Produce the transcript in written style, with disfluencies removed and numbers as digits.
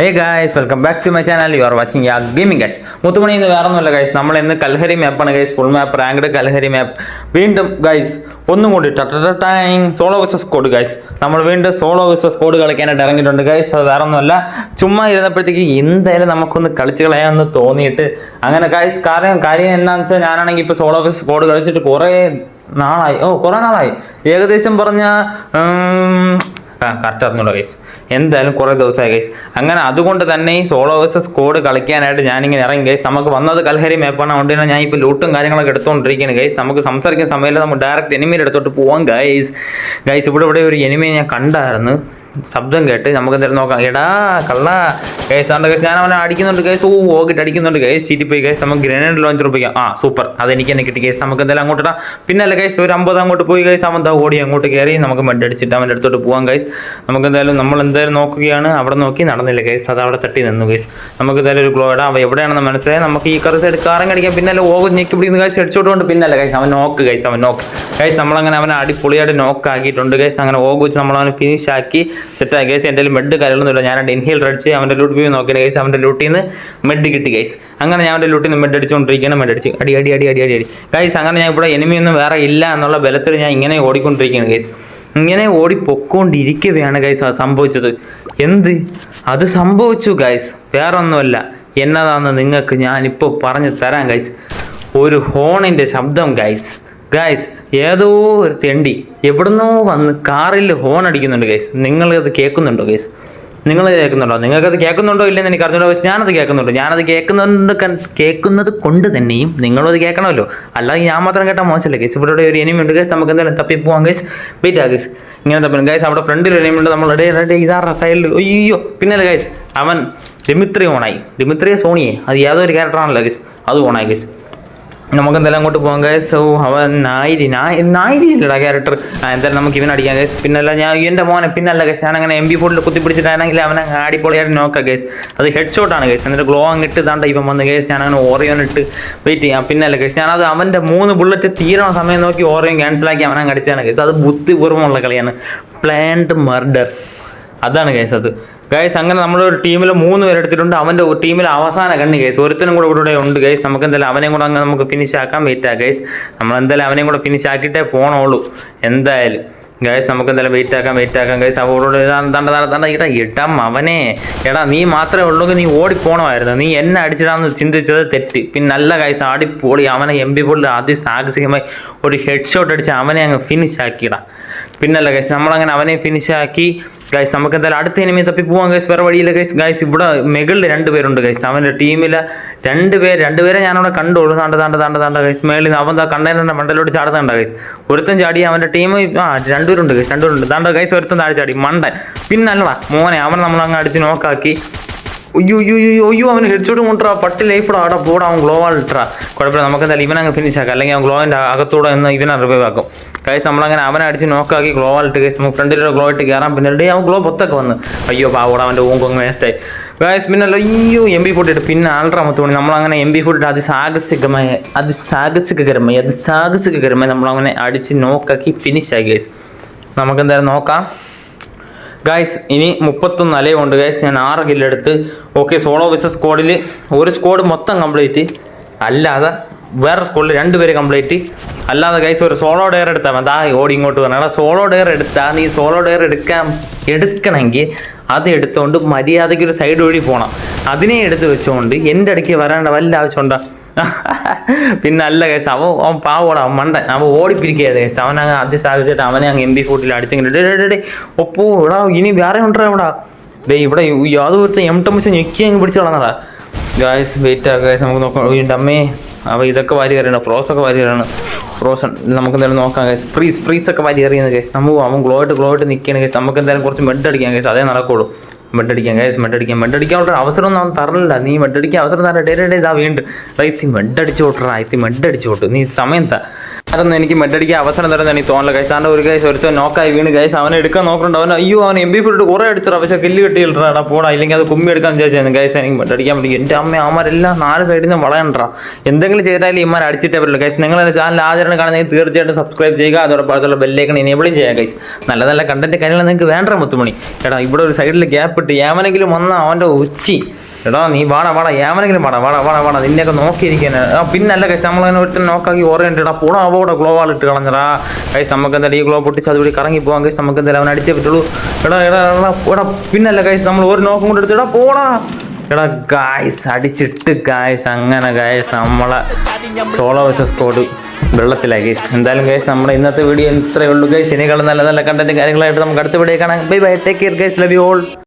Hey guys, welcome back to my channel. You are watching Yak Gaming guys. മുത്തുമണി ഇന്ന് വേറെ ഒന്നുമില്ല guys, നമ്മൾ ഇന്ന് കൽഹരി മാപ്പാണ് ഗൈസ്, ഫുൾ മാപ്പ് ranked കൽഹരി മാപ്പ്. വീണ്ടും ഗൈസ് ഒന്നും കൂടി സോളോ വേഴ്സസ് സ്ക്വാഡ് ഗൈസ്. നമ്മൾ വീണ്ടും സോളോ വേഴ്സസ് സ്ക്വാഡ് കളിക്കാനായിട്ട് ഇറങ്ങിയിട്ടുണ്ട് ഗൈസ്. അത് വേറെ ഒന്നുമല്ല, ചുമ്മാ ഇരുന്നപ്പോഴത്തേക്ക് എന്തായാലും നമുക്കൊന്ന് കളിച്ച് കളയാമെന്ന് തോന്നിയിട്ട് അങ്ങനെ ഗൈസ്. കാര്യം എന്താണെന്ന് വെച്ചാൽ ഞാനാണെങ്കിൽ ഇപ്പോൾ സോളോ വേഴ്സസ് സ്ക്വാഡ് കളിച്ചിട്ട് കുറേ നാളായി ഏകദേശം പറഞ്ഞാൽ കറക്റ്റ് അറിഞ്ഞൂടാ ഗൈസ്, എന്തായാലും കുറേ ദിവസമായി ഗൈസ്. അങ്ങനെ അതുകൊണ്ട് തന്നെ ഈ സോളോ വേഴ്സസ് സ്ക്വാഡ് കളിക്കാനായിട്ട് ഞാനിങ്ങനെ ഇറങ്ങി ഗൈസ്. നമുക്ക് വന്നത് കൽഹരി മാപ്പാണ്, അതുകൊണ്ട് തന്നെ ഞാൻ ഇപ്പോൾ ലൂട്ടും കാര്യങ്ങളൊക്കെ എടുത്തുകൊണ്ടിരിക്കുകയാണ് ഗൈസ്. നമുക്ക് സംസാരിക്കുന്ന സമയത്ത് നമുക്ക് ഡയറക്റ്റ് എനിമിയുടെ അടുത്തോട്ട് പോവാം ഗൈസ്. ഇവിടെ ഒരു എനിമിയെ ഞാൻ കണ്ടായിരുന്നു, ശബ്ദം കേട്ട് നമുക്ക് എന്തായാലും നോക്കാം. എടാ കള്ള ഗൈസ്, താണ്ട ഗൈസ് ഞാൻ അവനെ അടിക്കുന്നുണ്ട് ഗൈസ്. ഓക്കിട്ട് അടിക്കുന്നുണ്ട് ഗൈസ്, ചീറ്റിപ്പോയി ഗൈസ്. നമുക്ക് ഗ്രനേഡ് ലോഞ്ചർ ഉപയോഗിക്കാം. സൂപ്പർ, അതെനിക്ക് തന്നെ കിട്ടി ഗൈസ്. നമുക്ക് എന്തായാലും അങ്ങോട്ട് ഇടാം. പിന്നല്ല ഗൈസ്, ഒരു 50 അങ്ങോട്ട് പോയി ഗൈസ്. അവൻ ഓടി അങ്ങോട്ട് കയറി, നമുക്ക് മെഡ് അടിച്ചിട്ട് അവൻ്റെ അടുത്തോട്ട് പോകാം ഗൈസ്. നമുക്ക് എന്തായാലും നമ്മൾ നോക്കുകയാണ്, അവിടെ നോക്കി നടന്നില്ല ഗൈസ്, അത് അവിടെ തട്ടി നിന്നു ഗൈസ്. നമുക്ക് എന്തായാലും ഒരു ഗ്ലോ ഇടാം. അവ എവിടെയാണെന്ന് മനസ്സിലായി. നമുക്ക് ഈ കറി സൈഡ് കാറങ്ങ് അടിക്കാം. പിന്നല്ല ഓഗ് ഞെക്കി പിടിക്കുന്ന ഗൈസ്, ഹെഡ്ഷോട്ട് പിന്നല്ല ഗൈസ്, അവൻ നോക്ക് ഗൈസ്. നമ്മളങ്ങനെ അവനെ അടിപൊളിയായിട്ട് നോക്ക് ആക്കിയിട്ടുണ്ട് ഗൈസ്. അങ്ങനെ ഓഗ് വെച്ച് നമ്മളവനെ ഫിനിഷ് ആക്കി സെറ്റായി ഗൈസ്. എൻ്റെ മെഡ് കാര്യങ്ങളൊന്നുമില്ല, ഞാൻ ഇൻഹീലർ അടിച്ച് അവൻ്റെ ലൂട്ട് വ്യൂ നോക്കിയാണ് ഗൈസ്. അവൻ്റെ ലൂട്ടിൽ നിന്ന് മെഡ് കിട്ടി ഗൈസ്. അങ്ങനെ ഞാൻ അവൻ്റെ ലൂട്ടിൽ നിന്ന് മെഡ് അടിച്ചുകൊണ്ടിരിക്കുകയാണ്. മെഡ് അടിച്ച് അടി ഗൈസ്. അങ്ങനെ ഞാൻ ഇവിടെ എനിമിയൊന്നും വേറെ ഇല്ല എന്നുള്ള ബലത്തിൽ ഞാൻ ഇങ്ങനെ ഓടിക്കൊണ്ടിരിക്കുകയാണ് ഗൈസ്. ഇങ്ങനെ ഓടിപ്പൊക്കോണ്ടിരിക്കുകയാണ് ഗൈസ്. അത് സംഭവിച്ചത് അത് സംഭവിച്ചു ഗൈസ്. വേറെ ഒന്നുമല്ല, എന്നതാണെന്ന് നിങ്ങൾക്ക് ഞാനിപ്പോൾ പറഞ്ഞു തരാം ഗൈസ്. ഒരു ഹോണിൻ്റെ ശബ്ദം ഗൈസ്. ഏതോ ഒരു തെണ്ടി എവിടുന്നോ വന്ന് കാറിൽ ഹോൺ അടിക്കുന്നുണ്ട് ഗൈസ്. നിങ്ങളത് കേൾക്കുന്നുണ്ടോ ഗൈസ്? നിങ്ങൾക്കത് കേൾക്കുന്നുണ്ടോ ഇല്ലെന്ന് എനിക്ക് അറിഞ്ഞൂടോ ഗൈസ്. ഞാനത് കേൾക്കുന്നത് കൊണ്ട് തന്നെയും നിങ്ങളും അത് കേൾക്കണമല്ലോ, അല്ലാതെ ഞാൻ മാത്രം കേട്ടാൽ മോശമല്ലേ ഗൈസ്. ഇവിടെ ഒരു എനിമി ഉണ്ട് ഗൈസ്, നമുക്ക് എന്തായാലും തപ്പി പോവാം ഗൈസ്. വെയിറ്റ് ഗൈസ്, ഇങ്ങനെ തപ്പണം ഗൈസ്. അവിടെ ഫ്രണ്ടിൽ ഒരു എനിമി ഉണ്ട്, നമ്മൾ ഇതാറ സൈഡിൽ. അയ്യോ പിന്നല്ലേ ഗൈസ്, അവൻ ഡിമിത്രിയ സോണിയെ, അത് ഏതൊരു ക്യാരക്ടറാണല്ലോ ഗൈസ്, അത് ഓണായി ഗൈസ്. നമുക്ക് എന്തായാലും അങ്ങോട്ട് പോകാം ഗൈസ്. അവൻ നായിരില്ലടാ ക്യാരക്ടർ. എന്തായാലും നമുക്ക് ഇവൻ അടിക്കാം ഗൈസ്. പിന്നല്ല ഞാൻ എൻ്റെ മോനെ പിന്നല്ല ഗൈസ്, ഞാൻ അങ്ങനെ MP4 കുത്തിപ്പിടിച്ചിട്ടാണെങ്കിൽ അവനെ അടിപൊളിയായിട്ട് നോക്കാം ഗൈസ്. അത് ഹെഡ്ഷോട്ടാണ് ഗൈസ്. എന്നിട്ട് ഗ്ലോ അങ്ങിട്ട് ഇതാണ്ട് ഇപ്പം വന്ന് ഗൈസ്. ഞാൻ അങ്ങനെ ഓറിയോനിട്ട് വെയിറ്റ് ചെയ്യാം. പിന്നല്ല ഗൈസ്, ഞാനത് അവൻ്റെ 3 ബുള്ളറ്റ് തീരണ സമയം നോക്കി ഓറിയോൻ ക്യാൻസലാക്കി അവനെ അടിച്ചാണ് ഗൈസ്. അത് ബുദ്ധിപൂർവ്വമുള്ള കളിയാണ്, പ്ലാൻഡ് മർഡർ. അതാണ് ഗൈസ് അത് ഗൈസ്. അങ്ങനെ നമ്മുടെ ഒരു ടീമിൽ 3 പേര് എടുത്തിട്ടുണ്ട്. അവൻ്റെ ടീമിൽ അവസാന കണ്ണി ഗൈസ്, ഒരുത്തനും കൂടെ ഇവിടെ ഉണ്ട് ഗൈസ്. നമുക്ക് എന്തായാലും അവനെയും കൂടെ അങ്ങ് നമുക്ക് ഫിനിഷ് ആക്കാൻ വെയിറ്റ് ഗൈസ്. നമ്മളെന്തായാലും അവനെയും കൂടെ ഫിനിഷ് ആക്കിയിട്ടേ പോകണുള്ളൂ എന്തായാലും ഗൈസ്. നമുക്ക് എന്തായാലും വെയിറ്റ് ആക്കാം ഗൈസ്. അവരോട് ഇടം അവനെ, എടാ നീ മാത്രമേ ഉള്ളൂ, നീ ഓടിപ്പോണമായിരുന്നു. നീ എന്നെ അടിച്ചിടാന്ന് ചിന്തിച്ചത് തെറ്റ്. പിന്നല്ല ഗൈസ്, ആടിപ്പോളി അവനെ MP4 അതിസാഹസികമായി ഒരു ഹെഡ്ഷോട്ട് അടിച്ച് അവനെ അങ്ങ് ഫിനിഷ് ആക്കിയിടാ. പിന്നല്ല ഗൈസ്, നമ്മളങ്ങനെ അവനെ ഫിനിഷ് ആക്കി ഗൈസ്. നമുക്ക് എന്തായാലും അടുത്ത എനിമി തപ്പി പോവാം ഗൈസ്, വേറെ വഴിയില്ല ഗൈസ്. ഇവിടെ മുകളിൽ 2 പേരുണ്ട് ഗൈസ്. അവൻ്റെ ടീമിൽ 2 പേരെ ഞാനവിടെ കണ്ടോളൂ. താണ്ട ഗൈസ്. മേളിൽ അവൻ കണ്ടെയ്നറിൻ്റെ മണ്ടലോട്ട് ചാടുന്നുണ്ട് ഗൈസ്. ഒരുത്തൻ ചാടി, അവൻ്റെ ടീം 2 പേരുണ്ട് ഗൈസ്. താണ്ട ഗൈസ്, ഒരുത്തൻ താഴെ ചാടി മണ്ടൻ. പിന്നല്ലടാ മോനെ, അവൻ നമ്മളങ്ങ് അടിച്ച് നോക്കാക്കി. അയ്യോ അവന് ഹെഡ്ഷോട്ട് കൊണ്ടുവരാ, പട്ടി ലൈഫിടാ. അവിടെ പോടാ, അവൻ ഗ്ലോ ഇട്ടാ കുഴപ്പമില്ല. നമുക്ക് എന്തായാലും ഇവനങ്ങ് ഫിനിഷ് ആക്കാം, അല്ലെങ്കിൽ അവൻ ഗ്ലോവിൻ്റെ അകത്തൂടെ നിന്ന് ഇവനെ റിവൈവ് ആക്കും ഗൈസ്. നമ്മളങ്ങനെ അവനെ അടിച്ച് നോക്കാക്കി ഗ്ലോ ഇട്ട് ഗൈസ്. നമുക്ക് ഫ്രണ്ടിലൊരു ഗ്ലോ ഇട്ട് കയറാം. പിന്നെ അവൻ ഗ്ലോ പൊത്തൊക്കെ വന്ന് അയ്യോ പാവോടാ, അവൻ്റെ ഊങ്കൊങ്ങ് വേസ്റ്റായി ഗൈസ്. പിന്നല്ലോ MP4 ഇട്ട് പിന്നെ മുത്തുമണി നമ്മളങ്ങനെ MP4 ഇട്ട് അതിസാഹസികകരമായി നമ്മളങ്ങനെ അടിച്ച് നോക്കാക്കി ഫിനിഷായി ഗൈസ്. നമുക്ക് എന്തായാലും നോക്കാം ഗൈസ്. ഇനി 31 അലയുണ്ട് ഗൈസ്. ഞാൻ 6 കില്ലെടുത്ത് ഓക്കെ. സോളോ വേഴ്സസ് സ്ക്വാഡിൽ ഒരു സ്ക്വാഡ് മൊത്തം കംപ്ലീറ്റ്, അല്ലാതെ വേറെ സ്ക്വാഡിൽ 2 പേര് കംപ്ലീറ്റ്, അല്ലാതെ ഗൈസ് ഒരു സോളോ ഡെയർ എടുത്താൽ അതാ ഓടി ഇങ്ങോട്ട് പറഞ്ഞാൽ സോളോ ഡെയർ എടുത്താൽ നീ സോളോ ഡെയർ എടുക്കണമെങ്കിൽ അത് എടുത്തുകൊണ്ട് മര്യാദയ്ക്ക് ഒരു സൈഡ് വഴി പോകണം. അതിനെ എടുത്ത് വെച്ചുകൊണ്ട് എൻ്റെ ഇടയ്ക്ക് വരേണ്ട വല്ല ആവശ്യമുണ്ടോ? പിന്നല്ല ഗൈസ്, അവൻ പാവോടാ, അവൻ മണ്ടൻ, അവൻ ഓടിപ്പിരിക്കുകയായിരുന്നു ഗൈസ്. അവനങ്ങ് അതിസാഹസിച്ചിട്ട് അവനെ അങ്ങ് MP4 അടിച്ചിങ്ങനെ ഒപ്പോ എടാ ഇനി വേറെ ഉണ്ടാ ഇവിടെ യാതൊരു M10 ഞെക്കി അങ്ങ് പിടിച്ച് കളന്നടാ ഗൈസ്. വെയിറ്റ് ആക്കുക ഗൈസ്, നമുക്ക് നോക്കാം. വീണ്ടും അമ്മേ അവ ഇതൊക്കെ വാരി കയറിയാണ്, ഫ്രോസൊക്കെ വാരി കയറാണ്. ഫ്രോസൺ നമുക്ക് എന്തായാലും നോക്കാം ഗൈസ്. ഫ്രീസൊക്കെ വാരി കയറിയാണ് ഗൈസ്. അവൻ ഗ്ലോ ആയിട്ട് നിൽക്കുകയാണ് ഗൈസ്. നമുക്ക് എന്തായാലും കുറച്ച് മെഡ് അടിക്കാം ഗൈസ്, അതേ നടക്കുള്ളൂ. മെഡ് അടിക്കാനുള്ള അവസരമൊന്നും അവൻ തരണില്ല. നീ മെഡ് അടിക്കാൻ അവസരം തരാം. ഇതാ വീണ്ടും റൈത്തി മെഡ് അടിച്ചോട്ട്, നീ സമയം അതൊന്നും എനിക്ക് മെഡടിക്കാൻ അവസരം തരുന്ന എനിക്ക് തോന്നില്ല ഗൈസ്. കാരണം ഒരു ഗൈസ് ഒരുത്തൻ നോക്കായി വീണ് ഗൈസ് അവനെ എടുക്കാൻ നോക്കുന്നുണ്ട്. അവൻ അവൻ MP4 ഇട്ട് കുറേ അടിച്ചിട്ട് പക്ഷേ കില്ല് കിട്ടിയിട്ടാ പോടാ, ഇല്ലെങ്കിൽ അത് കുമ്മി എടുക്കാൻ വിചാരിച്ചായിരുന്നു ഗൈസ്. എനിക്ക് മെഡടിക്കാൻ പറ്റും. എൻ്റെ അമ്മ അവന്മാരെല്ലാം 4 സൈഡിൽ നിന്ന് വളയണ്ടാ. എന്തെങ്കിലും ചെയ്താലും ഇമാർ അടിച്ചിട്ടേ പറ്റില്ല ഗൈസ്. നിങ്ങൾ എൻ്റെ ചാനൽ ആദ്യമായിട്ട് കാണുന്നെങ്കിൽ തീർച്ചയായിട്ടും സബ്സ്ക്രൈബ് ചെയ്യുക. അതോടൊപ്പം അതുള്ള ബെല്ലൈക്കൺ എനേബിളും ചെയ്യുക ഗൈസ്. നല്ല നല്ല കണ്ടന്റ് കാര്യങ്ങൾ നിങ്ങൾക്ക് വേണ്ട മുത്തുമണി. എടാ ഇവിടെ ഒരു സൈഡിൽ ഗ്യാപ്പ് ഇട്ട് ഏവനെങ്കിലും വന്നാൽ അവൻ്റെ ഉച്ചി. എടാ നീ വാടാ ഏവനെങ്കിലും വാടാ നിന്നെയൊക്കെ നോക്കിയിരിക്കാൻ. പിന്നല്ല ഗൈസ് നമ്മളതിനെ ഒരുത്തരം നോക്കാക്കി ഓർമ്മ പോടാ അവിടെ ഗ്ലോ വാൾ ഇട്ട് കളഞ്ഞടാ ഗൈസ്. നമുക്ക് എന്തായാലും ഈ ഗ്ലോ പൊട്ടിച്ച് അതുകൂടി കറങ്ങി പോകാൻ ഗൈസ്. നമുക്ക് എന്തായാലും അവൻ അടിച്ചേ പറ്റുള്ളൂ. എടാ പിന്നല്ല ഗൈസ് നമ്മൾ ഒരു നോക്കം കൊണ്ട് എടുത്തിടാ പോടാ. എടാ ഗൈസ് അടിച്ചിട്ട് ഗൈസ് അങ്ങനെ ഗൈസ് നമ്മളെ സോളോ വേഴ്സസ് സ്ക്വാഡ് വെള്ളത്തിലായി ഗൈസ്. എന്തായാലും ഗൈസ് നമ്മുടെ ഇന്നത്തെ വീഡിയോ ഇത്രയേ ഉള്ളൂ ഗൈസ്. ഇനികളും നല്ല നല്ല കണ്ടന്റ് കാര്യങ്ങളായിട്ട് നമുക്ക് അടുത്ത വീഡിയോ കാണാം. Bye bye, take care guys, love you all.